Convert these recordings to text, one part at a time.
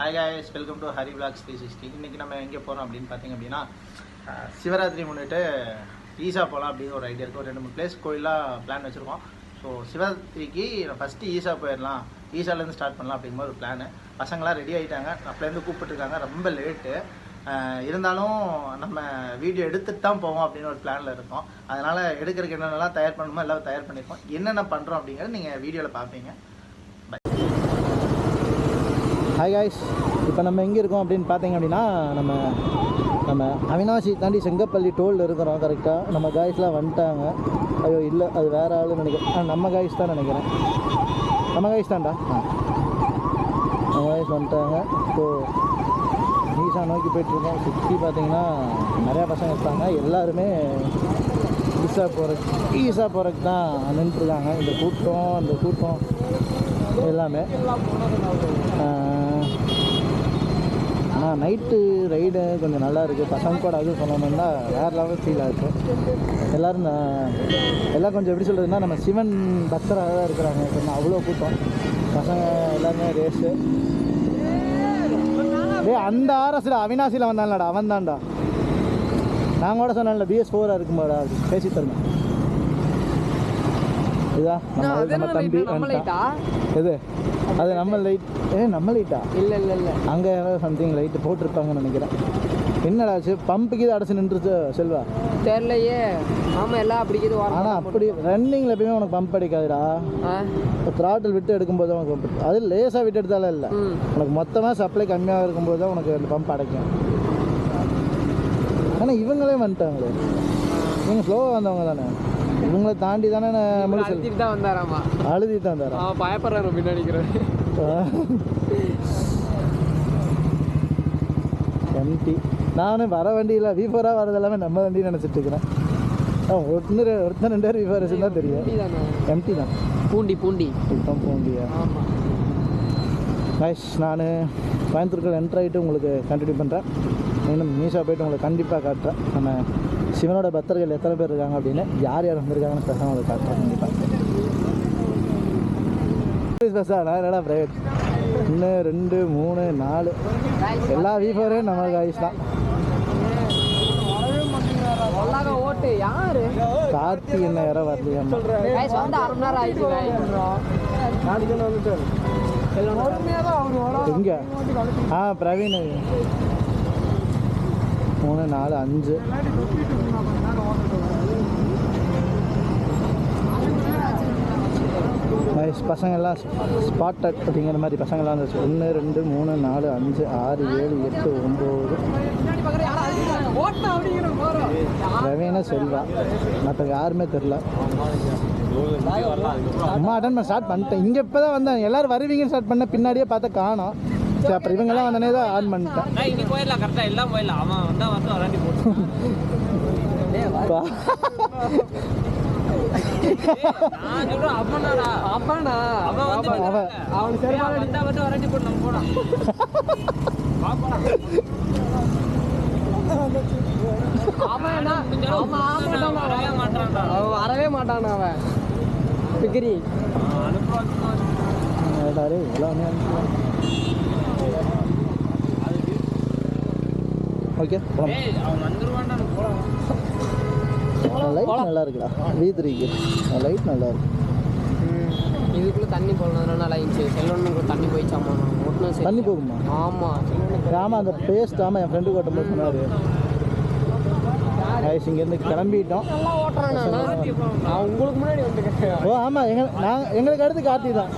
Hi guys, welcome to Hari vlogs 360. இன்றைக்கி நம்ம எங்கே போகிறோம் அப்படின்னு பார்த்தீங்க அப்படின்னா சிவராத்திரி முன்னிட்டு ஈஷா போகலாம் அப்படின்னு ஒரு ஐடியா இருக்குது. ஒரு 2-3 பிளேஸ் கோயிலாக பிளான் வச்சுருக்கோம். ஸோ சிவராத்திரிக்கு ஃபஸ்ட்டு ஈஷா போயிடலாம், ஈஷாலேருந்து ஸ்டார்ட் பண்ணலாம் அப்படிங்கிற ஒரு பிளானு. பசங்களாம் ரெடி ஆகிட்டாங்க, அப்போலேருந்து கூப்பிட்டுருக்காங்க. ரொம்ப லேட்டு இருந்தாலும் நம்ம வீடியோ எடுத்துகிட்டு தான் போவோம் அப்படின்னு ஒரு பிளானில் இருக்கோம். அதனால் எடுக்கிறதுக்கு என்னென்னலாம் தயார் பண்ணணுமோ எல்லாம் தயார் பண்ணியிருக்கோம். என்னென்ன பண்ணுறோம் அப்படிங்கிறது நீங்கள் வீடியோவில் பார்ப்பீங்க. ஹாய் காய்ஸ், இப்போ நம்ம எங்கே இருக்கோம் அப்படின்னு பார்த்தீங்க அப்படின்னா நம்ம அவினாசி தாண்டி செங்கப்பள்ளி டோலில் இருக்கிறோம். கரெக்டாக நம்ம காய்ஸ்லாம் வந்துட்டாங்க. ஐயோ இல்லை, அது வேறு ஆளுன்னு நினைக்கிறேன். நம்ம காய்ஸ் தான் நினைக்கிறேன். நம்ம காய்ஸ் தான்டா. நம்ம காய்ஸ் வந்துட்டாங்க. ஸோ ஈஷா நோக்கி போய்ட்டுருக்கோம். சுற்றி பார்த்தீங்கன்னா நிறையா பசங்க இருக்காங்க. எல்லாருமே ஈஷா போகிறதுக்கு தான் நின்றுருக்காங்க. இந்த கூட்டம் எல்லாமே. ஆனால் நைட்டு ரைடு கொஞ்சம் நல்லா இருக்குது. பசங்க கூட அதுவும் சொன்னோம்னா வேறு லெவல் ஃபீல் ஆகுது. எல்லாம் கொஞ்சம் எப்படி சொல்கிறதுனா நம்ம சிவன் பக்தராக தான் இருக்கிறாங்க. சொன்னால் அவ்வளோ கூட்டம். பசங்க எல்லாருமே ரேஸு. அந்த ஆர்எஸில் அவினாசியில் வந்தான்லடா, அவன் தான்டா. நான் கூட சொன்னேன்ல BS4 இருக்கும்போடா பேசி தரணும். இதுதான் நம்ம தம்பி. எது அது நம்ம லைட்? நம்ம லைட்டா? இல்லை அங்கே ஏதாவது சம்திங் லைட்டு போட்டிருப்பாங்கன்னு நினைக்கிறேன். என்னடாச்சு பம்புக்கு இது அடைச்சி நின்றுச்சு செல்வா? தெரியலையே. ஆமாம் எல்லாம் அப்படி. ஆனால் அப்படி ரன்னிங்கில் எப்பயுமே உனக்கு பம்ப் அடிக்காதுடா. த்ராட்டில் விட்டு எடுக்கும்போது உனக்கு பம்ப், அது லேசாக விட்டு எடுத்தாலும் இல்லை, உனக்கு மொத்தமாக சப்ளை கம்மியாக இருக்கும்போது தான் உனக்கு அந்த பம்ப் அடைக்கும். ஆனால் இவங்களே வந்துட்டாங்களே, இவங்க ஸ்லோவாக வந்தவங்க தானே. இவங்களை தாண்டி தானே அழுதிட்டு தான் வந்தாராமா. அழுதிட்டு தான் வந்தாரா? பயப்படுறாரு பின்னாடிக்கிறேன். எம்டி. நானும் வர வண்டியில் V4 வரது எல்லாமே நம்ம வண்டின்னு நினச்சிட்டு இருக்கிறேன். ஒருத்தர் 2 பேர் V4 தான் தெரியும். எம்டி தான். பூண்டி இப்போ பூண்டியா? ஆமாம். கைஸ், நான் கோயம்புத்தூருக்கு என்ட்ரு ஆகிட்டு உங்களுக்கு கண்டினியூ பண்ணுறேன். இன்னும் மீஷா போய்ட்டு உங்களுக்கு கண்டிப்பாக காட்டுறேன். நம்ம சிவனோட பக்தர்கள் எத்தனை பேர் இருக்காங்க அப்படின்னு, யார் வந்திருக்காங்கன்னு பேசாமல் உங்களுக்கு காட்டுறேன் கண்டிப்பாக. பஸ்ஸா? என்னடா ப்ரைவேட்? 1 2 3 4 எல்லா V4 நம்ம காய்ஸ் தான். ஓட்டு யாரு? கார்த்தி என்ன வேற வரலையா? எங்க? பிரவீன் 3 4 5 பசங்கள்லாம் ஸ்பாட்டட் அப்படிங்கிற மாதிரி பசங்கள்லாம் இருந்துச்சு. 1 2 3 4 5 6 7 8 9 ரவீனா செல்வா, மற்ற யாருமே தெரில. அம்மா அட்டன் பண்ண ஸ்டார்ட் பண்ணிட்டேன். இங்கே இப்போ தான் வந்தேன். எல்லோரும் வருவீங்கன்னு ஸ்டார்ட் பண்ண, பின்னாடியே பார்த்தா காணோம். சரி, அப்புறம் இவங்கெல்லாம் வந்தனே தான் ஆன் பண்ணிட்டேன். வரவே மாட்டான் அவன். பிகிரி ஓகே. லைட் நல்லா இருக்குடா. V3க்கு லைட் நல்லா இருக்கு. இதுக்குள்ளே தண்ணி போடணும். நல்லா இருந்துச்சு. செல்லொன்னு தண்ணி போயிச்சாமா. தண்ணி போகுமா? ஆமாம் அந்த பேஸ்ட். ஆமாம், என் ஃப்ரெண்டு ஓட்டும்போது சொன்னார். இங்கேருந்து கிளம்பிட்டோம். உங்களுக்கு முன்னாடி வந்து. ஓ ஆமாம், எங்களுக்கு அடுத்து கார்த்தி தான்.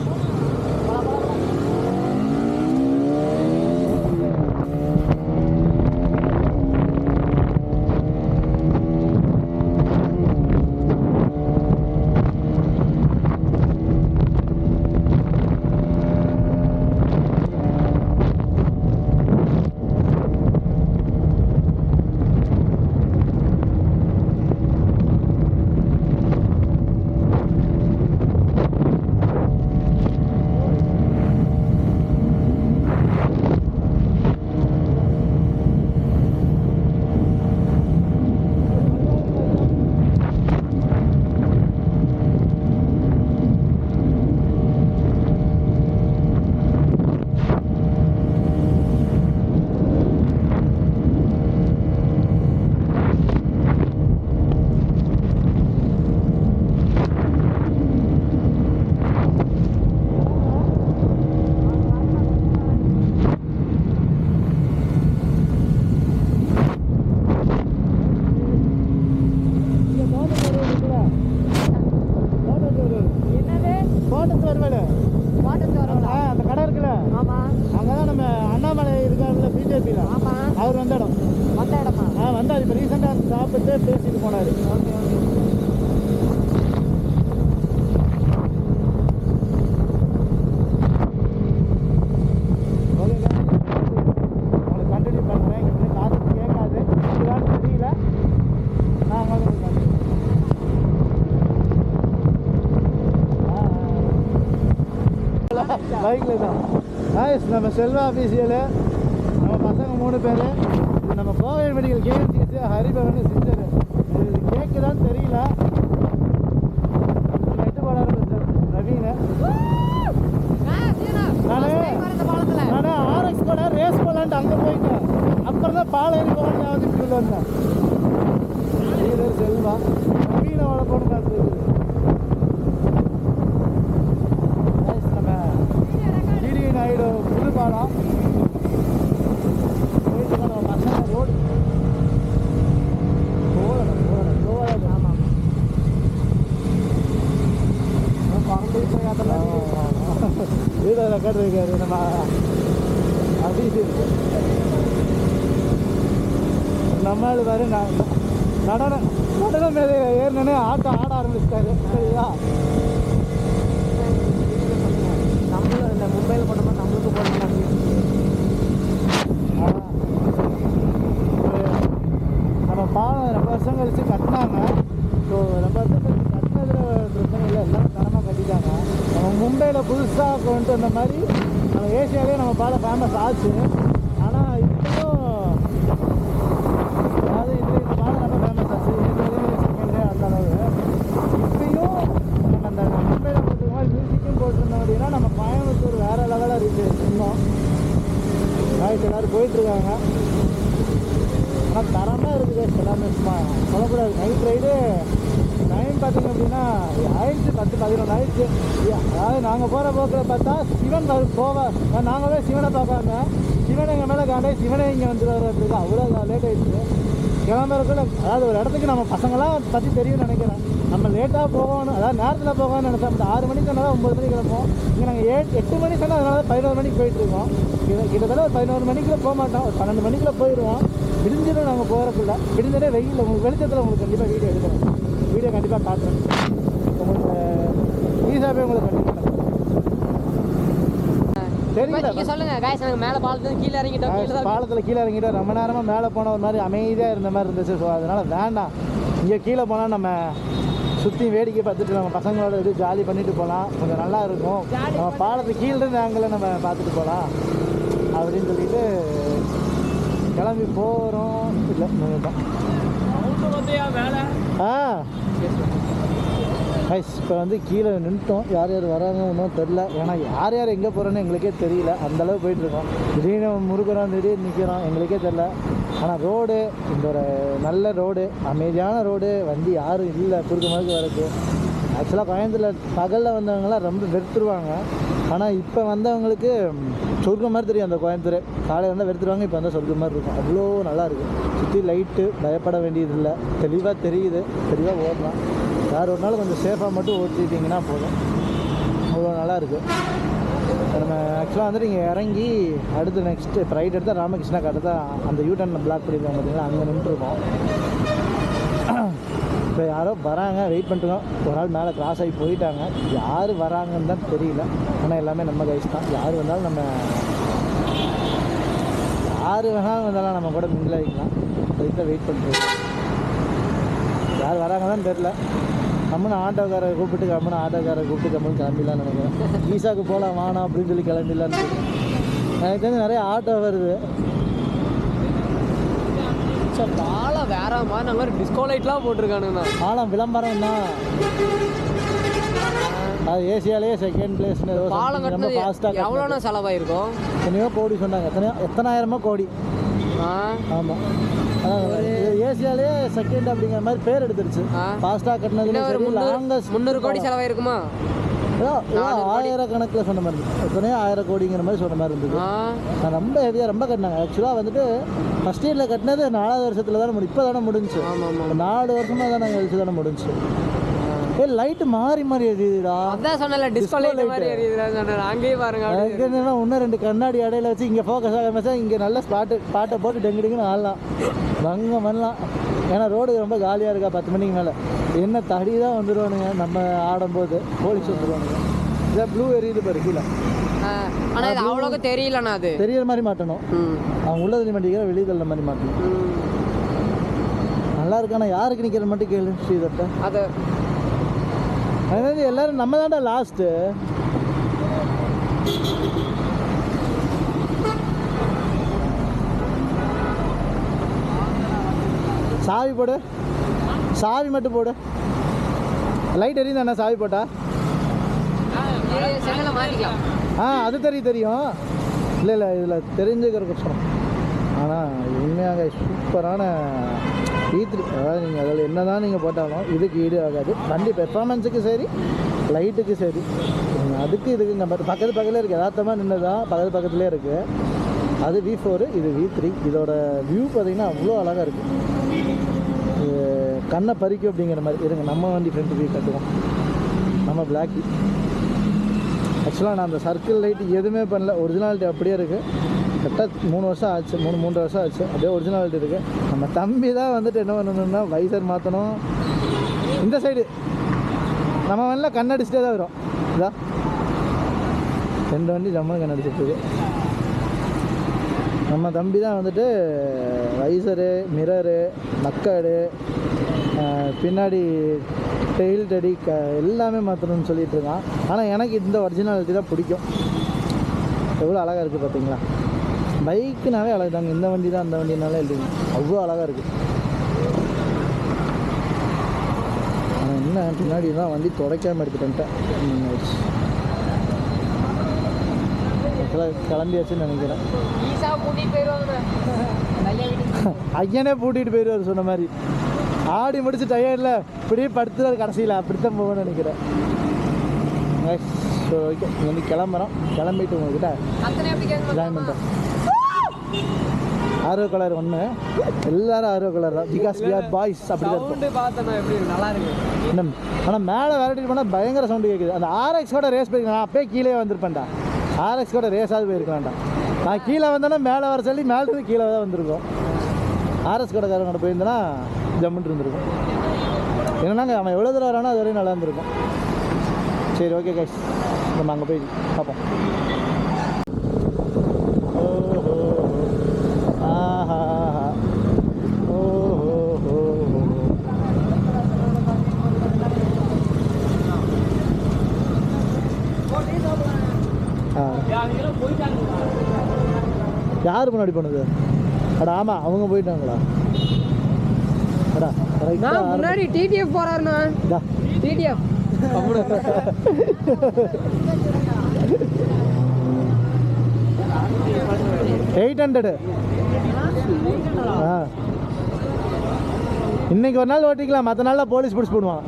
எம்பியில் ஆமாம். அவர் வந்த இடம். வந்த இடமா? வந்தார். இப்போ ரீசெண்டாக சாப்பிட்டு பேசிட்டு போனார். Okay okay. உங்களுக்கு கண்டினியூ பண்ணுறேன். இங்கே வந்து காது கேட்காது, இதுதான் தெரியல. நான் உங்களுக்கு பைக்கில் தான் நாய்ஸ். நம்ம செல்வா ஆஃபீஷியலு, நம்ம பசங்க 3 பேர். இது நம்ம கோவை மெடிக்கல் கேஎம்சிசி ஹரிபவன் சிஸ்டர். இது கேட்குதான்னு தெரியல. நம்ம எட்டு போனார் ரவீன். நான் ஆர்எக்ஸ் போல ரேஸ் போகலான்ட்டு அங்கே போயிட்டேன். அப்புறம் தான் பால் ஏறி போகலான்னு வந்து உள்ள வந்தேன். லீடர் செல்வா ரவீனை வளர்க்கணும் பார்த்துருக்கு. நாயுடு புது பாலம் போயிட்டு நம்ம பசங்க ரோடு போகலாம். ஆமாம். வீடியோ ரெக்கார்ட் இருக்காரு நம்ம அபிஷ். நம்மளால் பாரு நடனம் மேலே ஏறினே ஆட்டம் ஆட ஆரம்பிச்சிட்டாரு. சரியா? நம்மளும் இந்த மும்பையில் போனோம்னா நம்மளுக்கு போடணும். நம்ம பாலம் ரொம்ப வருஷம் கழிச்சு கட்டினாங்க. ஸோ ரொம்ப வருஷம் கழிச்சு கட்டினதில் பிரச்சனை இல்லை, எல்லாம் தரமாக கட்டிட்டாங்க. நம்ம மும்பையில் புதுசாக கொண்டு வந்த மாதிரி நம்ம ஏசியாவே நம்ம பாலம் ஃபேமஸ் ஆச்சு. ஆனால் இப்போயும் அதாவது இந்த பாலம் ரொம்ப ஃபேமஸ் ஆச்சு. செகண்ட் அந்த அளவு இப்பயும் நம்ம அந்த மும்பையில் போட்டு மாதிரி மியூசிக்கும் போட்டிருந்தோம் அப்படின்னா நம்ம கோயம்புத்தூர் வேறு லெவலாக இருக்குது. இன்னும் காய்ச்சி எல்லோரும் போயிட்டுருக்காங்க. ஆனால் தரமாக இருக்குது. எல்லாமே சும்மா சொல்லக்கூடாது. நைட் ரைடு டைம் பார்த்திங்க அப்படின்னா ஆயிடுச்சு 10-11 ஆயிடுச்சு. அதாவது நாங்கள் போகிற போக்கில் பார்த்தா சிவன் நாங்களே சிவனை பார்க்காம சிவனை எங்கள் மேலே காண்டாய் சிவனை இங்கே வந்துடுவார். அப்படிதான் அவ்வளோ லேட் ஆகிடுச்சு கிளம்புறதுக்குள்ள. அதாவது ஒரு இடத்துக்கு நம்ம பசங்களாம் பற்றி தெரியும்னு நினைக்கிறேன். நம்ம லேட்டாக போகணும், அதாவது நேரத்தில் போகணும்னு நினச்சோம். 6 மணிக்கு சொன்னால் 9 மணிக்கு கிளம்புவோம். இங்கே நாங்கள் 8 மணிக்கு சொன்னால் அதனால 11 மணிக்கு போயிட்டுருக்கோம். கிட்டத்தட்ட ஒரு 11 மணிக்குள்ளே போக மாட்டோம், ஒரு 12 மணிக்குள்ளே போயிடுவோம். விடிஞ்சிடும் நாங்கள் போகிறக்குள்ள. விடிஞ்சதே வெயில் உங்களுக்கு வெளிச்சத்தில் உங்களுக்கு கண்டிப்பாக வீடியோ எடுக்கிறேன். வீடியோ கண்டிப்பாக காட்டுறேன். உங்களுக்கு ஈஸாகவே உங்களுக்கு கண்டிப்பாக தெரியல. சொல்லுங்க காய்ஸ், நாங்கள் மேலே பாலத்துல கீழே இறங்கிட்டோம். பாலத்தில் கீழே இறங்கிட்டோம். ரொம்ப நேரமாக மேலே போன ஒரு மாதிரி அமைதியாக இருந்த மாதிரி இருந்துச்சு. ஸோ அதனால் வேண்டாம், இங்கே கீழே போனால் நம்ம சுற்றி வேடிக்கை பார்த்துட்டு நம்ம பசங்களோட இது ஜாலி பண்ணிட்டு போகலாம், கொஞ்சம் நல்லா இருக்கும். நம்ம பாலத்துக்கு கீழே இருந்து ஆங்கிளில் நம்ம பார்த்துட்டு போகலாம் அப்படின்னு சொல்லிட்டு கிளம்பி போகிறோம். இல்லை தான் கைஸ் இப்போ வந்து கீழே நின்றுட்டோம். யார் யார் வராங்க ஒன்றும் தெரில. ஏன்னா யார் யார் எங்கே போகிறோன்னு எங்களுக்கே தெரியல. அந்தளவு போயிட்டுருக்கோம். திடீர்னு முறுக்கிறோம், திடீர்னு நிற்கிறோம், எங்களுக்கே தெரில. ஆனால் ரோடு இந்த ஒரு நல்ல ரோடு, அமைதியான ரோடு, வண்டி யாரும் இல்லை குறுக்கு மறுக்கு வரது. ஆக்சுவலாக கோயம்புத்தூரில் பகலில் வந்தவங்களாம் ரொம்ப வெறுத்துருவாங்க. ஆனால் இப்போ வந்தவங்களுக்கு சொர்க்கம் மாதிரி தெரியும். அந்த கோயம்புத்தூர் காலையில் வந்தால் வெறுத்துருவாங்க, இப்போ வந்தால் சொர்க்கம் மாதிரி இருக்கும். அவ்வளோ நல்லாயிருக்கும். சுற்றி லைட்டு, பயப்பட வேண்டியதில்லை, தெளிவாக தெரியுது, தெளிவாக ஓடலாம். யார் ஒரு நாள் கொஞ்சம் சேஃபாக மட்டும் ஓட்டிட்டிங்கன்னா போதும், அவ்வளோ நல்லாயிருக்கு. நம்ம ஆக்சுவலாக வந்துட்டு இங்கே இறங்கி அடுத்து நெக்ஸ்ட்டு இப்போ ரைட் எடுத்தால் ராமகிருஷ்ணா கடை தான். அந்த யூடர்னில் பிளாக் பண்ணியிருக்காங்க பார்த்தீங்களா, அங்கே நின்றுருக்கோம். இப்போ யாரோ வராங்க, வெயிட் பண்ணிட்டுருக்கோம். ஒரு நாள் மேலே கிராஸ் ஆகி போயிட்டாங்க. யார் வராங்கன்னு தான் தெரியல. ஆனால் எல்லாமே நம்ம கைஸ் தான். யார் வந்தாலும் நம்ம யார் வேணாலும் வந்தாலும் நம்ம கூட மிங்கில் ஆகிக்கலாம். அதுக்கு தான் வெயிட் பண்ணிட்டுருக்கோம். யார் வராங்க தான் தெரில. கம்முன்னு ஆட்டோக்காரை கூப்பிட்டு கம்முன்னு கிளம்பிடலான்னு நினைக்கிறேன். ஈசாவுக்கு போகலாம் வானா அப்படின்னு சொல்லி கிளம்பிடலான்னு எனக்கு தெரிஞ்சு நிறைய ஆட்டோ வருது. சார் பாலம் வேற மாதிரி நல்ல டிஸ்கோ லைட்லாம் போட்டிருக்கானுங்கண்ணா. பாலம் விளம்பரம் தான். அது ஏசியாலேயே செகண்ட் பிளேஸ்னு பாலம் கட்டினது ஃபாஸ்ட்டாக எவ்வளோண்ணா செலவாயிருக்கும்? எத்தனையோ கோடி சொன்னாங்க. எத்தனாயிரமோ கோடி. ஆமாம், அதான் ஏசியாலேயே செகண்ட் அப்படிங்கிற மாதிரி பேர் எடுத்துருச்சு. ஃபாஸ்ட்டாக கட்டினது ஒரு 300 கோடி செலவாயிருக்குமா? ஆயிரக்கணக்கில் சொன்ன மாதிரி இருந்துச்சு. எத்தனையோ 1000 கோடிங்கிற மாதிரி சொன்ன மாதிரி இருந்தது. நான் ரொம்ப ஹெவியாக ரொம்ப கட்டினாங்க. ஆக்சுவலாக வந்துட்டு ஃபஸ்ட் இயரில் கட்டினது 4வது வருஷத்தில் தானே இப்போ தானே முடிஞ்சு. 4 வருஷமாக தான் நாங்கள் கழிச்சு தானே முடிஞ்சு. லைட்டு மாறி மாறி எரியுதுடா. அதான் சொன்னல டிஸ்கோ லைட் மாதிரி எரியுதுடா சொன்னேன். அங்கேயே பாருங்க. அதுக்கு என்னன்னா இன்னும் 2 கண்ணாடி இடையில வச்சு இங்கே ஃபோக்கஸ் ஆகாம இங்கே நல்ல பாட்டை போட்டு டெங்குன்னு ஆடலாம், பங்க பண்ணலாம். ஏன்னா ரோடு ரொம்ப காலியாக இருக்கா 10 மணிக்கு மேலே. என்ன தடி தான் வந்துடுவானுங்க நம்ம ஆடும்போது, போலீஸ் வந்துடுவானுங்க. இதான் ப்ளூ எரியுது பாரு கீழே. ஆனால் இது அவ்வளோக்கு தெரியலண்ணா, அது தெரியிற மாதிரி மாட்டணும். அவங்க உள்ளது மாட்டிக்கிற வெளியே தள்ள மாதிரி மாட்டணும். நல்லா இருக்கானா யாருக்கு நிற்கிற மட்டும் கேளு ஸ்ரீதர்ட்ட. அது அதாவது எல்லாரும் நம்ம தான்டா லாஸ்ட்டு. சாவி போடு, சாவி மட்டும் போடு. லைட் எரியுதாண்ணா சாவி போட்டா? மாற்றிக்கலாம். அது தெரியும். இல்லை இதில் தெரிஞ்சுக்கிற கஷ்டம். ஆனால் உண்மையாக சூப்பரான E3. அதாவது நீங்கள் அதில் என்ன தான் நீங்கள் போட்டாலும் இதுக்கு ஈடு ஆகாது. வண்டி பெர்ஃபார்மன்ஸுக்கு சரி, லைட்டுக்கு சரி. அதுக்கு இதுக்கு நம்ம பக்கத்தில் இருக்குது. யதார்த்தமாக நின்றுதான் பக்கத்துலேயே இருக்குது. அது V4, இது V3. இதோட வியூ பார்த்திங்கன்னா அவ்வளோ அழகாக இருக்குது. கண்ணை பறிக்கும் அப்படிங்கிற மாதிரி. இருங்க நம்ம வண்டி ஃப்ரண்ட் வியூ கட்டுவோம். நம்ம பிளாக்கி. ஆக்சுவலாக நான் அந்த சர்க்கிள் லைட்டு எதுவுமே பண்ணல, ஒரிஜினாலிட்டி அப்படியே இருக்குது. கரெக்டாக 3 வருஷம் ஆச்சு, 3 வருஷம் ஆச்சு, அப்படியே ஒரிஜினாலிட்டி இருக்குது. நம்ம தம்பி தான் வந்துட்டு என்ன பண்ணணும்னா வைசர் மாற்றணும். இந்த சைடு நம்ம வண்டியில் கண்ணடிச்சிட்டே தான் வரும். இதான் 2 வண்டி ஜம்மு கண்ணடிச்சிட்டு. நம்ம தம்பி தான் வந்துட்டு வைசரு, மிரரு, மக்கடு, பின்னாடி டெயில் டடி எல்லாமே மாற்றணும்னு சொல்லிட்டு இருக்கான். ஆனால் எனக்கு இந்த ஒரிஜினாலிட்டி தான் பிடிக்கும். எவ்வளோ அழகாக இருக்குது பார்த்தீங்களா? பைக்குனாவே அழகு தாங்க. இந்த வண்டி தான் அந்த வண்டினாலே இல்லைங்க, அவ்வளோ அழகாக இருக்குது. ஆனால் என்ன பின்னாடி தான் வண்டி துடைக்காமல் எடுத்துட்டேன்ட்டேன். கிளம்பியாச்சுன்னு நினைக்கிறேன். ஐயனே பூட்டிகிட்டு போயிடுவார் சொன்ன மாதிரி. ஆடி முடிச்சு டயர்டில் இப்படியே படுத்துறது கடைசியில் அப்படித்தான் போகணும்னு நினைக்கிறேன். ஸோ ஓகே, வந்து கிளம்புறோம். கிளம்பிட்டு உங்கள்கிட்ட ஜாயின் பண்ணுறோம். ஆர்வ கலர் ஒன்று, எல்லாரும் ஆர்வ கலர் தான். Because we are boys. அப்படி தான் இருக்கும். நல்லா இருக்கு. ஆனால் மேலே வெரைட்டி போனால் பயங்கர சவுண்டு கேட்குது. அந்த RX-ஓட ரேஸ் போயிருக்கேன். நான் அப்பயே கீழே வந்திருப்பேன்டா. RX-ஓட ரேஸாவது போயிருக்கலாம்டா. நான் கீழே வந்தேன்னா மேலே வர சொல்லி மேலேருந்து கீழே தான் வந்திருக்கோம். RX-ஓட காரங்கள்ட்ட போயிருந்தேன்னா ஜம்முன்ட்டு இருந்திருக்கும். என்னன்னாங்க அவன் எவ்வளோ தூரம் வரானோ அது வரையும் நல்லா இருந்திருக்கும். சரி ஓகே கைஸ், நம்ம அங்கே போய் பார்ப்போம். ஓஹோ ஆஹா ஓஹோ யார் முன்னாடி போனது? அடா ஆமாம், அவங்க போயிட்டாங்களா? அடா முன்னாடி TTF போறாருண்ணா. TTF 800. இன்னைக்கு ஒரு நாள் ஓட்டிக்கலாம், மற்ற நாளில் போலீஸ் பிடிச்சி போடுவான்.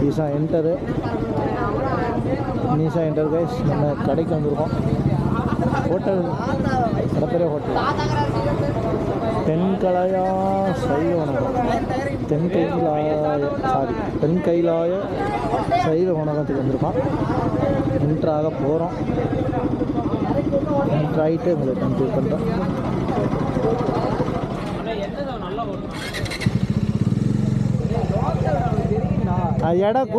Eesha enter, Neesha enter guys. நம்ம கடைக்கு வந்திருக்கோம். ஹோட்டல் கடற்கரை ஹோட்டல். தென்கலாயா சைவ உணவகம். தென்கைலாய சைவ உணவகத்துக்கு வந்திருக்கோம். என்ட்ராக போகிறோம். என்ட்ராயிட்டு உங்களை கன்ஃபியூஸ் பண்ணுறோம். இடம்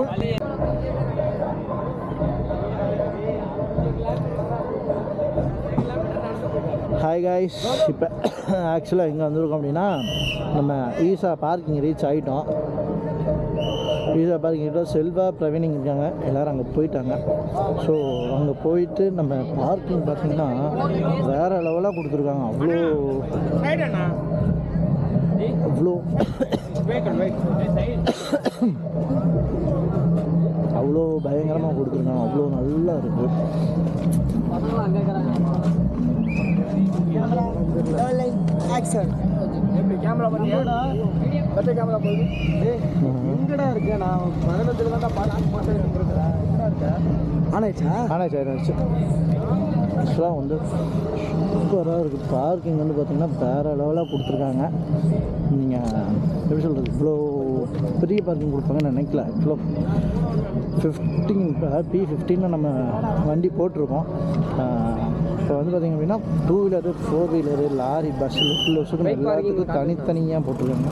ஹாய் காய்ஸ். இப்போ ஆக்சுவலாக எங்கே வந்திருக்கோம் அப்படின்னா, நம்ம ஈஷா பார்க்கிங் ரீச் ஆகிட்டோம். ஈஷா பார்க்கிங் செல்வா பிரவீனிங் இருக்காங்க, எல்லோரும் அங்கே போயிட்டாங்க. ஸோ அங்கே போயிட்டு நம்ம பார்க்கிங் பார்த்திங்கன்னா வேறு லெவலாக கொடுத்துருக்காங்க. அவ்வளோ பயங்கரமாக கொடுத்துருக்காங்க. அவ்வளோ நல்லா இருக்குது. எங்கடா இருக்கு? நான் 15 தான் பார்த்து ஆனாச்சு. ஆக்சுவலாக வந்து சூப்பராக இருக்குது. பார்க்கிங் வந்து பார்த்திங்கன்னா வேறு லெவலாக கொடுத்துருக்காங்க. நீங்கள் எப்படி சொல்கிறது, இவ்வளோ பெரிய பார்க்கிங் கொடுப்பாங்கன்னு நினைக்கல. ஆக்சுவலாக 15 நம்ம வண்டி போட்டிருக்கோம். இப்போ வந்து பார்த்திங்க அப்படின்னா 2 வீலரு 4 வீலரு லாரி பஸ்ஸு லுக்கு எல்லாத்துக்கும் தனித்தனியாக போட்டிருக்காங்க.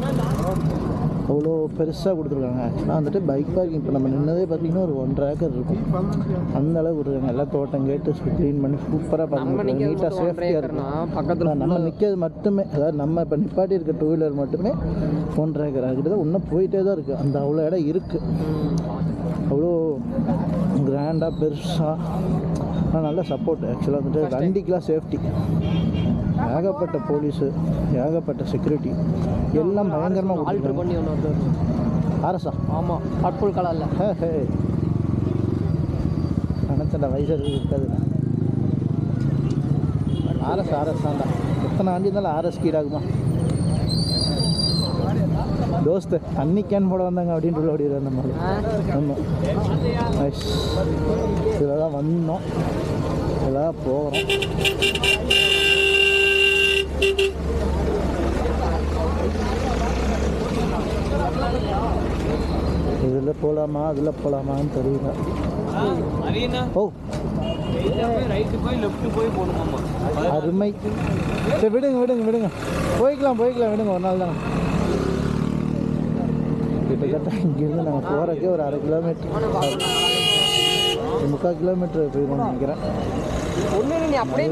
அவ்வளோ பெருசாக கொடுத்துருக்காங்க. ஆக்சுவலாக வந்துட்டு பைக் பார்க்கிங் இப்போ நம்ம நின்னதே பார்த்திங்கன்னா ஒரு 1.5 ஏக்கர் இருக்கும். அந்த அளவு கொடுத்துருக்காங்க. எல்லாம் தோட்டம் கேட்டு க்ளீன் பண்ணி சூப்பராக பார்க்கிங் நீட்டாக சேஃப்டியாக இருக்கும். பக்கத்தில் நம்ம நிற்கிறது மட்டுமே, அதாவது நம்ம இப்போ நிப்பாட்டி இருக்க 2 வீலர் மட்டுமே 1.5 ஏக்கர். அதுக்கிட்ட தான் இன்னும் போயிட்டே தான் இருக்குது. அந்த அவ்வளோ இடம் இருக்குது. அவ்வளோ கிராண்டாக பெருசாக ஆனால் நல்ல சப்போர்ட். ஆக்சுவலாக வந்துட்டு வண்டிக்கெலாம் சேஃப்டி, ஏகப்பட்ட போலீஸு, ஏகப்பட்ட செக்யூரிட்டி எல்லாம் பயங்கரமாக ஆல்ட்ரு பண்ணி ஒன்று அரசா. ஆமாம், பர்பிள் கலரில். ஹே நினச்சண்டா வயசு இருக்காது. ஆர்எஸ் தான்டா. எத்தனை வண்டி இருந்தாலும் ஆர்எஸ் கீழாகுமா? தோஸ்து தண்ணி கேன் போட வந்தாங்க அப்படின்ட்டு ஓடிடுறாரு நம்ம. ஆமாம், நைஸ். இதில் தான் வந்தோம், இதில் போகிறோம். இதில் போகலாமா அதில் போகலாமான்னு தெரியல. ஓ அருமை. சரி விடுங்க போய்க்கலாம் விடுங்க. ஒரு நாள் தானே. கிட்டத்தட்ட இங்கேருந்து நாங்கள் போகிறக்கே ஒரு 1/2 கிலோமீட்டர் 3/4 கிலோமீட்டர் போயிடுவோம்னு நினைக்கிறேன். ஒன்று நீ அப்படியே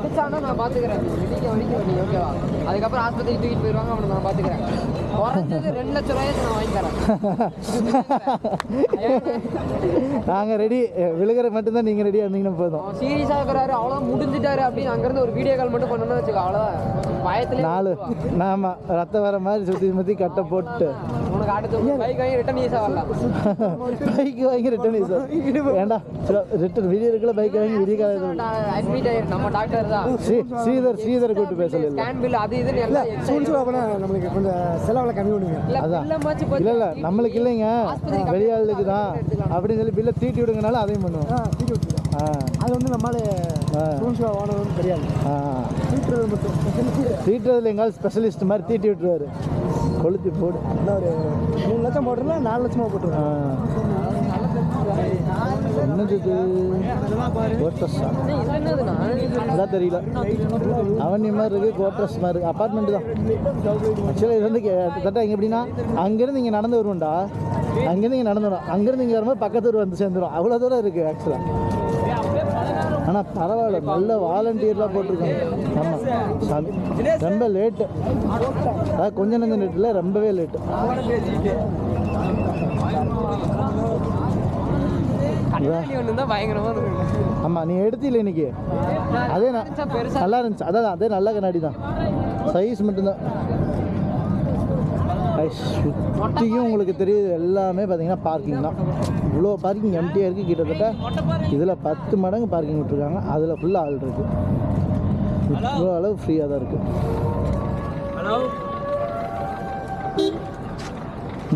இடிச்சானா நான் பார்த்துக்கிறேன். வலிக்க நீ ஓகேவா? அதுக்கப்புறம் ஆஸ்பத்திரி தூக்கிட்டு போயிடுவாங்க. அவனை நான் பார்த்துக்கிறேன். குறைஞ்சது 2 லட்ச ரூபாய்க்கு நான் வாங்கி தரேன். நாங்கள் ரெடி. விழுகிற மட்டும்தான் நீங்கள் ரெடியாக இருந்தீங்கன்னா போதும். சீரியஸாக இருக்கிறாரு, அவ்வளோ முடிஞ்சிட்டாரு அப்படின்னு அங்கேருந்து ஒரு வீடியோ கால் மட்டும் பண்ணணும்னு வச்சுக்கோ. அவ்வளோதான் பயத்துல 4 நாம ரத்தம் வர மாதிரி சுற்றி கட்டை போட்டு உனக்கு அடுத்து பைக் வாங்கி ரிட்டன் ஈஸாக வரலாம். பைக் வாங்கி ரிட்டன் ஈஸா வேண்டாம். ரிட்டன் விடிய இருக்குள்ள பைக் வாங்கி விடிய கால அட்மிட் ஆயிரு. நம்ம டாக்டர் தான் ஸ்ரீதர் கூட்டு பேசல. ஸ்கேன் பில் அது இதுன்னு எல்லாம் நம்மளுக்கு கொஞ்சம் செலவில் கம்மி பண்ணுங்க. இல்ல நம்மளுக்கு இல்லைங்க, வெளியாளுக்கு தான் அப்படின்னு சொல்லி பில்லை தீட்டி விடுங்கனால அதையும் பண்ணுவோம். அது வந்து நம்மளால ஓனரும் தெரியாது. தீட்டுறதுல எங்காவது ஸ்பெஷலிஸ்ட் மாதிரி தீட்டி விட்டுருவாரு. கொளுத்தி போடு. ஒரு 3 லட்சம் போட்டுருல 4 லட்சமாக போட்டுருவேன். என்னது அதான் தெரியல. அவனி மாதிரி இருக்குது, கோட்ரஸ் மாதிரி இருக்குது, அப்பார்ட்மெண்ட்டு தான். ஆக்சுவலாக இது வந்து கிட்டத்தட்ட இங்கே எப்படின்னா அங்கேருந்து இங்கே நடந்து வருவோம்டா. அங்கேருந்து இங்கே நடந்து வரும். அங்கேருந்து இங்கே வரும்போது பக்கத்து ஊர் வந்து சேர்ந்துடும். அவ்வளோ தூரம் இருக்குது ஆக்சுவலாக. ஆனால் பரவாயில்ல, நல்ல வாலண்டியர்லாம் போட்டிருக்காங்க. ஆமாம் சாமி, ரொம்ப லேட்டு. அதாவது கொஞ்சம் நஞ்சம் லேட் இல்லை, ரொம்பவே லேட்டு. ஆமாம், நீ எடுத்தில்ல இன்னைக்கு. அதே நல்லா இருந்துச்சு. அதான் அதே நல்ல கண்ணாடி தான், சைஸ் மட்டும்தான். சுற்றியும் உங்களுக்கு தெரியுது எல்லாமே பார்த்தீங்கன்னா பார்க்கிங் தான். இவ்வளோ பார்க்கிங் எம்டியாக இருக்குது. கிட்டத்தட்ட இதில் 10 மடங்கு பார்க்கிங் விட்டுருக்காங்க. அதில் ஃபுல்லாக ஆள் இருக்குது. இவ்வளோ அளவு ஃப்ரீயாக தான் இருக்குது.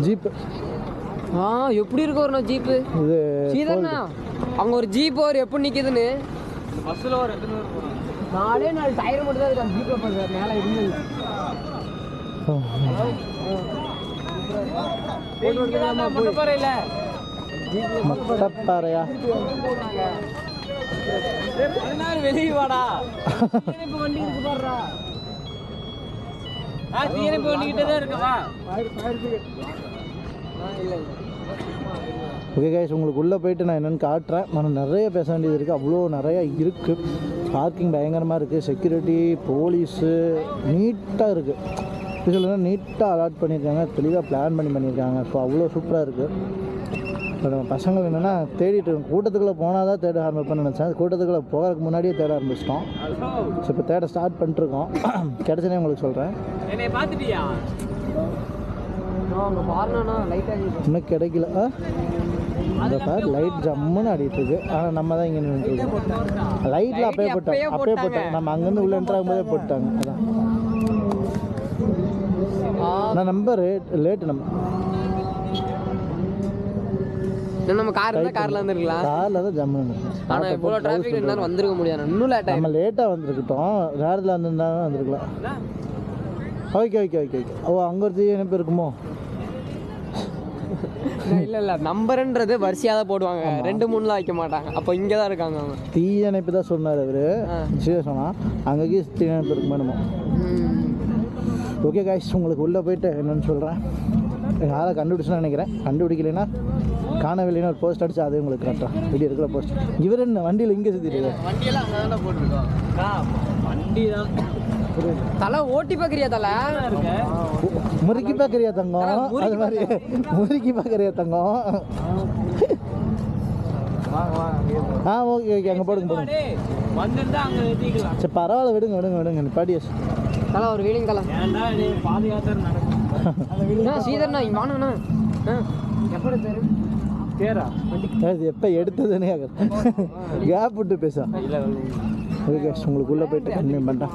ஜீப்பு எப்படி இருக்கு ஒரு ஜீப்பு? இது சீதண்ணா அவங்க ஒரு ஜீப் ஒரு எப்படி நிற்குதுன்னு பஸ்ஸில் ஒரு 4 டயர் மட்டும் தான் இருக்கு. ஜீப்பில் போடுற மேலே இருந்தது மொட்டப்பாறையா? வெளியே வாடா. ஓகே கைஸ், உங்களுக்கு உள்ளே போயிட்டு நான் என்னென்னு காட்டுறேன். நான் நிறைய பேச வேண்டியது இருக்குது. அவ்வளோ நிறையா இருக்குது. பார்க்கிங் பயங்கரமாக இருக்குது. செக்யூரிட்டி, போலீஸு நீட்டாக இருக்குது. இது சொல்லணும்னா நீட்டாக அலாட் பண்ணியிருக்காங்க. தெளிவாக பிளான் பண்ணியிருக்காங்க. ஸோ அவ்வளோ சூப்பராக இருக்குது. இப்போ நம்ம பசங்கள் என்னென்னா தேடிட்டு கூட்டத்துக்குள்ளே போனால் தான் தேட ஆரம்பிப்பேன்னு நினச்சேன். கூட்டத்துக்குள்ளே போகிறதுக்கு முன்னாடியே தேட ஆரம்பிச்சிட்டோம். ஸோ இப்போ தேட ஸ்டார்ட் பண்ணிட்டுருக்கோம். கிடச்சனே உங்களுக்கு சொல்கிறேன். இன்னும் கிடைக்கல. இந்த பேர் லைட் ஜம்முன்னு ஆடிட்டுருக்கு. ஆனால் நம்ம தான் இங்கே நின்றுட்டுருக்கோம். லைட்டில் அப்பயே போட்டாங்க. நம்ம அங்கேருந்து உள்ளே என்ட்ரு ஆகும்போதே போட்டாங்க. அதான் நான் நம்பர் லேட்டு. நம்ம காரில் வந்துருக்கலாம். காரில் தான் ஜம்முன்னு. ஆனால் இவ்வளோ டிராஃபிக் இன்னும் வந்துருக்க முடியாது. இன்னும் லேட்டாக நம்ம லேட்டாக வந்துருக்கிட்டோம். நேரத்தில் வந்திருந்தாலும் வந்துருக்கலாம். ஓகே. ஓ, அங்கே ஒரு என்ன பேர் இருக்குமோ? இல்லை நம்பருன்றது வரிசையாக தான் போடுவாங்க 2-3லாம் வைக்க மாட்டாங்க. அப்போ இங்கே தான் இருக்காங்க அவங்க. தீயணைப்பு தான் சொன்னார் அவர். சரி சொன்னால் அங்கேயே தீயணைப்பு இருக்குமா நம்ம. ஓகே காய்ஸ், உங்களுக்கு உள்ளே போயிட்டு என்னென்னு சொல்கிறேன். எங்கள் ஆளை கண்டுபிடிச்சுன்னு நினைக்கிறேன். கண்டுபிடிக்கலைன்னா காணவில்லைன்னா ஒரு போஸ்ட் அடிச்சு அதே உங்களுக்கு கரெக்டாக வெளியே இருக்கிற போஸ்ட். இவர் என்ன வண்டியில் இங்கே சுற்றிட்டு வண்டியெல்லாம் அங்கே தான் போட்டுருக்கோம். வண்டி தான் தலை ஓட்டி பார்க்குறியா? தலை முறுக்கி பார்க்குறியா தங்கம்? அது மாதிரி முறுக்கி பார்க்குறியா தங்கம்? ஓகே ஓகே, அங்கே போடுங்க வந்துருந்தா அங்கே ஏற்றிக்கலாம். சரி பரவாயில்ல, விடுங்க விடுங்க விடுங்க. பாடியஸ் தலை ஒரு வீலிங் தலை பாதுகாத்து நடக்கும். ஸ்ரீதர்ண்ணா இங்கே வாங்கண்ணா. எப்படி பேர் பேரா? அது எப்போ எடுத்ததுன்னே கேப் விட்டு பேசா. ஓகே, உங்களுக்கு உள்ளே போயிட்டு கன்வியூ பண்ணிட்டேன்.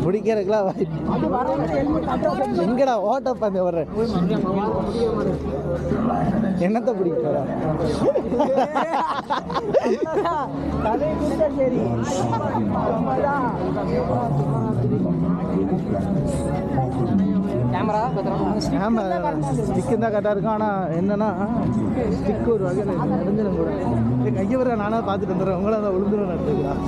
முடிக்கிறதுக்குலாம் எங்கடா ஓட்ட பந்தயம் வர்றேன். என்னத்தை பிடிக்க போகிறேன்? கேமரா ஸ்டிக்கு தான் கரெக்டாக இருக்கும். ஆனால் என்னன்னா ஸ்டிக்கு ஒரு வகையில் நெடுஞ்சிடும் கூட. கையை வர நானாக பார்த்துட்டு வந்துடுறேன். உங்களை தான் விழுந்துடும் நடத்துக்கலாம்.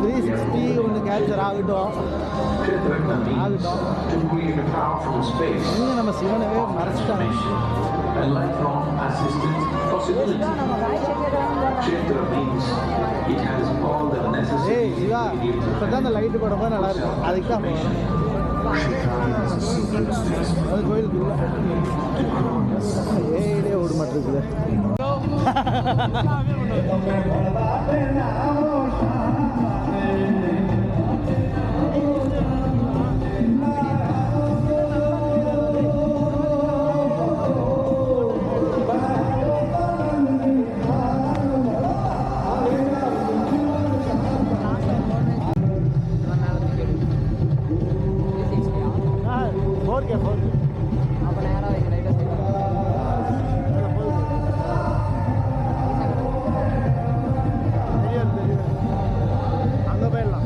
360 ஒன்று கேப்சர் ஆகட்டும். இங்கே நம்ம சிவனவே மறைச்சிட்டாங்க. ஏய் சிவா, இப்போ தான் அந்த லைட்டு போடும்போது நல்லா இருக்கும். அதுக்கு தான் அது கோயிலுக்கு ஏடே ஓட மாட்டிருக்குது. அப்போ நேராக எங்கள் லைட்டாக அங்கே போயிடலாம்.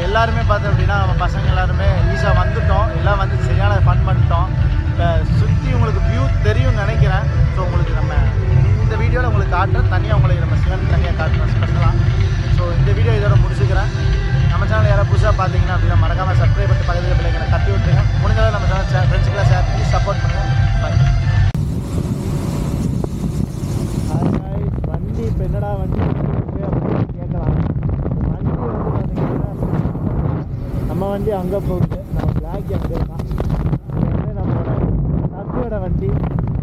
எல்லாருமே பார்த்தோம் அப்படின்னா நம்ம பசங்க எல்லாருமே ஈஸியாக வந்துட்டோம். எல்லாம் வந்து சரியான ஃபன் பண்ணிட்டோம். இப்போ சுற்றி உங்களுக்கு வியூ தெரியும்னு நினைக்கிறேன். ஸோ உங்களுக்கு நம்ம இந்த வீடியோவில் உங்களுக்கு காட்டுறேன். தனியாக உங்களுக்கு நம்ம சிவன் தனியாக காட்டுறோம் ஸ்பெஷலாக. ஸோ இந்த வீடியோ இதோட முடிச்சுக்கிறேன். நம்ம சேனல் யாராவது புதுசாக பார்த்தீங்கன்னா அப்படின்னா மறக்காமல் சப்ஸ்கிரைப் பண்ணி பக்கத்தில் பிள்ளைங்களை தட்டி விட்டுருங்க. முடிஞ்சளவு நம்ம சேனல் ஃப்ரெண்ட்ஸுக்கெல்லாம் ஷேர் பண்ணி சப்போர்ட் பண்ணுங்கள். பாய். வண்டி இப்போ என்னடா வண்டி அப்படின்னு கேட்கலாம். வண்டி வந்து பார்த்தீங்கன்னா நம்ம வண்டி அங்கே போகுது. நம்ம பிளாக் அங்கே இருக்கான். இது நம்மளோட தம்பியோட வண்டி.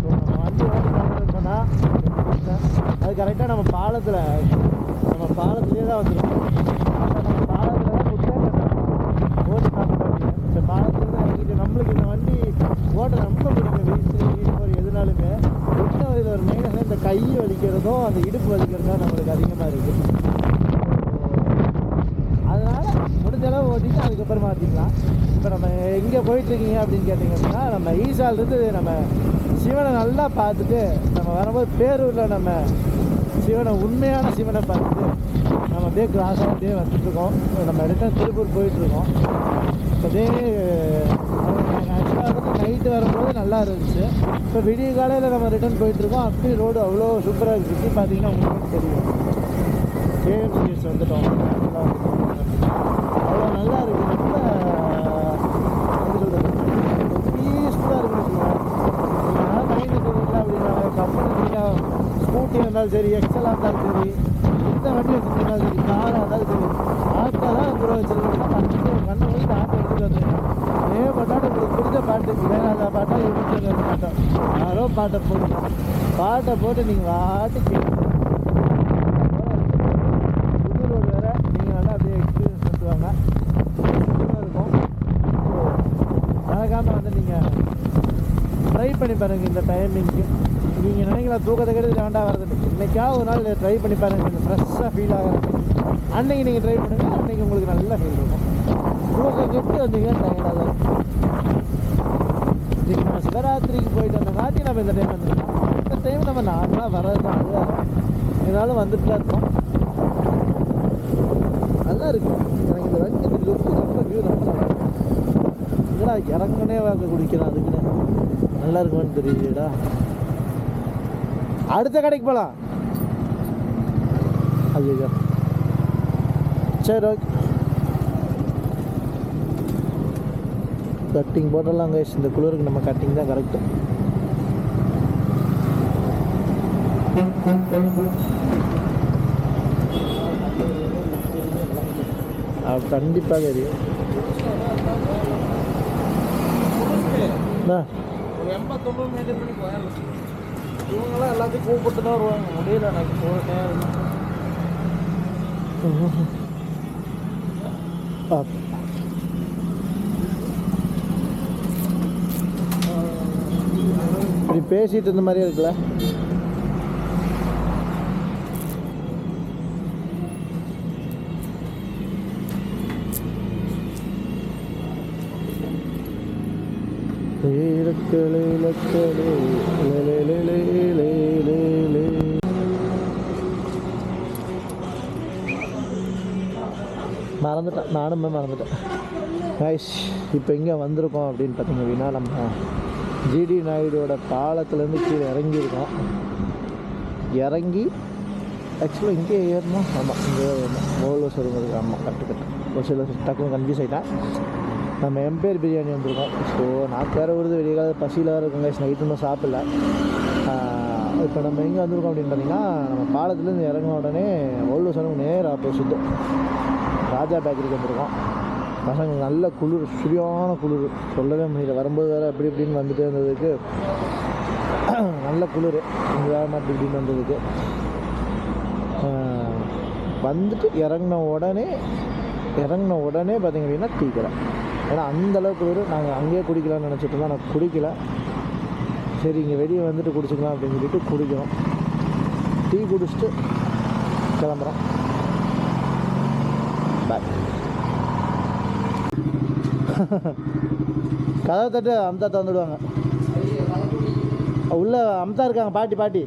ஸோ நம்ம வண்டி ஓட்டி போனால் அது கரெக்டாக நம்ம பாலத்துலேயே தான் வந்துருக்கோம். நம்ம பாலத்தில் தான் ஓட்டி பார்க்க இந்த பாலத்தில் தான் இறங்கிட்டு நம்மளுக்கு இந்த வண்டி ஓட்ட ரொம்ப பிடிக்கும். வீட்டு எதுனாலுமே என்ன இதில் ஒரு மெயினாக இந்த கை வலிக்கிறதும் அந்த இடுப்பு வலிக்கிறதும் நம்மளுக்கு அதிகமாக இருக்குது. அதனால் முடிஞ்சளவு ஓட்டிட்டு அதுக்கப்புறம் மாற்றிக்கலாம். இப்போ நம்ம எங்கே போயிட்டுருக்கீங்க அப்படின்னு கேட்டிங்க அப்படின்னா நம்ம ஈசாலிருந்து நம்ம சிவனை நல்லா பார்த்துட்டு நம்ம வரும்போது பேரூரில் நம்ம சிவனை உண்மையான சிவனை பார்த்துட்டு நம்ம அப்படியே கிராஸாக அப்படியே வந்துட்டுருக்கோம். நம்ம ரிட்டர்ன் திருப்பூர் போயிட்டுருக்கோம். அதே ஆக்சுவலாக வந்து நைட்டு வரும்போது நல்லா இருந்துச்சு. இப்போ விடிய காலையில் நம்ம ரிட்டர்ன் போயிட்டுருக்கோம். அப்படியே ரோடு அவ்வளோ சூப்பராக இருக்குது. சுற்றி பார்த்தீங்கன்னா உங்களுக்கு தெரியும். கேஎம்சிஎஸ் வந்துட்டோம். அவ்வளோ நல்லா இருக்குது. ரொம்ப பீஸ்ஃபுல்லாக இருக்குன்னு சொல்லுவேன். மைண்டு தெரியல அப்படின்னா கம்பெனி நீங்கள் ஸ்கூல் இருந்தாலும் சரி, எக்ஸலாக இருந்தாலும் சரி, எந்த வண்டி வச்சுருந்தாலும் சரி, காராக இருந்தாலும் சரி, ஆட்டோ தான் ப்ரோ வச்சுருக்கோம்னா கண்ணை வந்து ஆட்டோ எடுத்துகிட்டு வந்துருக்கோம். ஏகப்பட்டாட்டு உங்களுக்கு பிடிச்ச பாட்டு வேணாத பாட்டா எடுத்துட்டு வர மாட்டோம். யாரோ பாட்டை போட்டு நீங்கள் வாட்டு கேட்கணும். புது ரோடு வேறு, நீங்கள் நல்லா அப்படியே எக்ஸ்பீரியன்ஸ் பண்ணுவாங்க இருக்கும். மறக்காமல் வந்து நீங்கள் ட்ரை பண்ணி பாருங்கள். இந்த டைமிங்க்கு நீங்கள் நினைக்கலாம் தூக்கத்தை கெடுத்து வேண்டாம் வரது, இன்றைக்கா ஒரு நாள் ட்ரை பண்ணி பாருங்கள். கொஞ்சம் ஃப்ரெஷ்ஷாக ஃபீல் ஆகிறது அன்றைக்கி நீங்கள் ட்ரை பண்ணுங்கள். அன்றைக்கி உங்களுக்கு நல்லா ஃபீல் இருக்கும். தூக்கம் கெட்டு வந்தீங்கன்னா டயர்டாக தான் இருக்கும். நம்ம சிவராத்திரிக்கு போயிட்டு வந்த காட்டி நம்ம இந்த டைம் வந்துருக்கோம். இந்த டைம் நம்ம நார்மலாக வர்றது தான், அது இதனாலும் வந்துட்டு தான் இருக்கோம். நல்லா இருக்கும். எனக்கு இந்த வண்டி லுக்கு ரொம்ப வியூ ரொம்ப நல்லா இருக்கும். இதெல்லாம் இறங்கனே வாங்க குடிக்கிறேன், அதுக்குன்னு நல்லா இருக்குமான்னு தெரியுதுடா. அடுத்த கடைக்கு போகலாம். ஐயோ சரி ஓகே. கட்டிங் போட்டலாம் கைஸ். இந்த குளிருக்கு நம்ம கட்டிங் தான் கரெக்டு. கண்டிப்பாக தெரியும். இவங்கெல்லாம் எல்லாத்தையும் கூப்பிட்டு தான் வருவாங்க. முடியல எனக்கு போகிற நேரம். இப்படி பேசிட்டு இருந்த மாதிரியே இருக்குல்ல. மறந்துட்டேன், நானுமே மறந்துட்டேன் கைஸ். இப்போ எங்கே வந்திருக்கோம் அப்படின்னு பார்த்தீங்க அப்படின்னா, நம்ம ஜிடி நாயுடோட பாலத்துலேருந்து கீழே இறங்கியிருக்கோம். இறங்கி ஆக்சுவலாக இங்கே ஏறணும். ஆமாம், இங்கே ஏறணும். ஓல்வோ சொல்லுறதுக்கு. ஆமாம், கரெக்டு. ஒரு சில டக்குன்னு கன்ஃபியூஸ் ஆகிட்டேன். நம்ம எம்பேர் பிரியாணி வந்திருக்கோம். ஸோ நான் வேறு வருது, வெளியே கால பசியில் வேறு இருக்கும் கைஸ். நைட்டு இன்னும் சாப்பிடல. இப்போ நம்ம எங்கே வந்திருக்கோம் அப்படின்னு பார்த்தீங்கன்னா, நம்ம பாலத்துலேருந்து இறங்கின உடனே ஓல்வோ சொல்லுங்க நேர் ஆப்போசிட்டு ராஜா பேக்கரிக்கு வந்திருக்கோம். பசங்க நல்ல குளிர், சரியான குளிர், சொல்லவே முடியல. வரும்போது வேறு அப்படி இப்படின்னு வந்துட்டு இருந்ததுக்கு நல்ல குளிர். இங்கே வேறு அப்படி இப்படின்னு வந்ததுக்கு வந்துட்டு இறங்கின உடனே பார்த்திங்க அப்படின்னா டீ கடை. ஏன்னா அந்தளவுக்கு குளிர். நாங்கள் அங்கேயே குடிக்கலாம்னு நினச்சிட்டு இருந்தோம். நான் குடிக்கல. சரி இங்கே வெளியே வந்துட்டு குடிச்சிக்கலாம் அப்படின்னு சொல்லிட்டு குடிக்கிறோம். டீ குடிச்சிட்டு கிளம்புறோம். பாய். கதவை தட்டு அம்தா தந்துடுவாங்க. உள்ளே அம்தா இருக்காங்க, பாட்டி.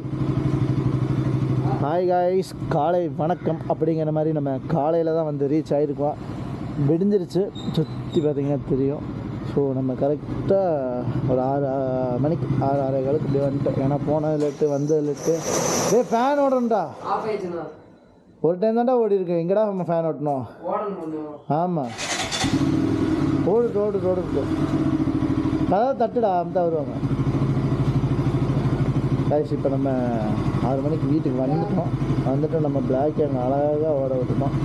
ஹாய் காய்ஸ், காலை வணக்கம். அப்படிங்கிற மாதிரி நம்ம காலையில் தான் வந்து ரீச் ஆகிருக்கோம். விடிஞ்சிருச்சு, சுற்றி பார்த்திங்கன்னா தெரியும். ஸோ நம்ம கரெக்டாக ஒரு 6 மணிக்கு 6:30 இப்படி வந்துட்டோம். ஏன்னா போனது லேட்டு, வந்தது லேட்டு. ஃபேன் ஓடணும்டா. ஒரு டைம் தான்டா ஓடி இருக்கு. எங்கடா நம்ம ஃபேன் ஓட்டணும்? ஆமாம், ஓடு கதவை தட்டுடா, அம்தா வருவாங்க. கைஸ் இப்போ நம்ம 6 மணிக்கு வீட்டுக்கு வந்துட்டு நம்ம பிளாக் அங்கே அழகாக ஓட விட்டுட்டோம்.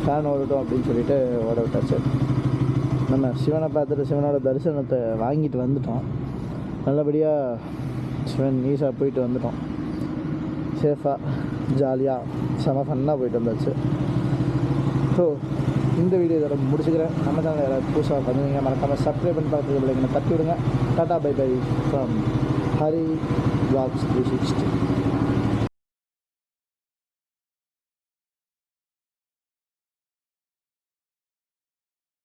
ஃபேன் ஓடட்டும் அப்படின்னு சொல்லிட்டு ஓட விட்டாச்சு. நம்ம சிவனை பார்த்துட்டு சிவனோட தரிசனத்தை வாங்கிட்டு வந்துட்டோம். நல்லபடியாக சிவன் ஈஸா போயிட்டு வந்துட்டோம். சேஃபாக ஜாலியாக செம ஃபன்னாக போயிட்டு வந்தாச்சு. ஸோ இந்த வீடியோ இதோட முடிச்சுக்கிறேன். நம்ம சேனல் யாராவது புதுசாக பண்ணுவீங்க மறக்காமல் சப்ஸ்கிரைப் பண்ணி பார்த்துட்டு பிள்ளைங்க தட்டி விடுங்க. Tata bye bye from Hari vlogs 360.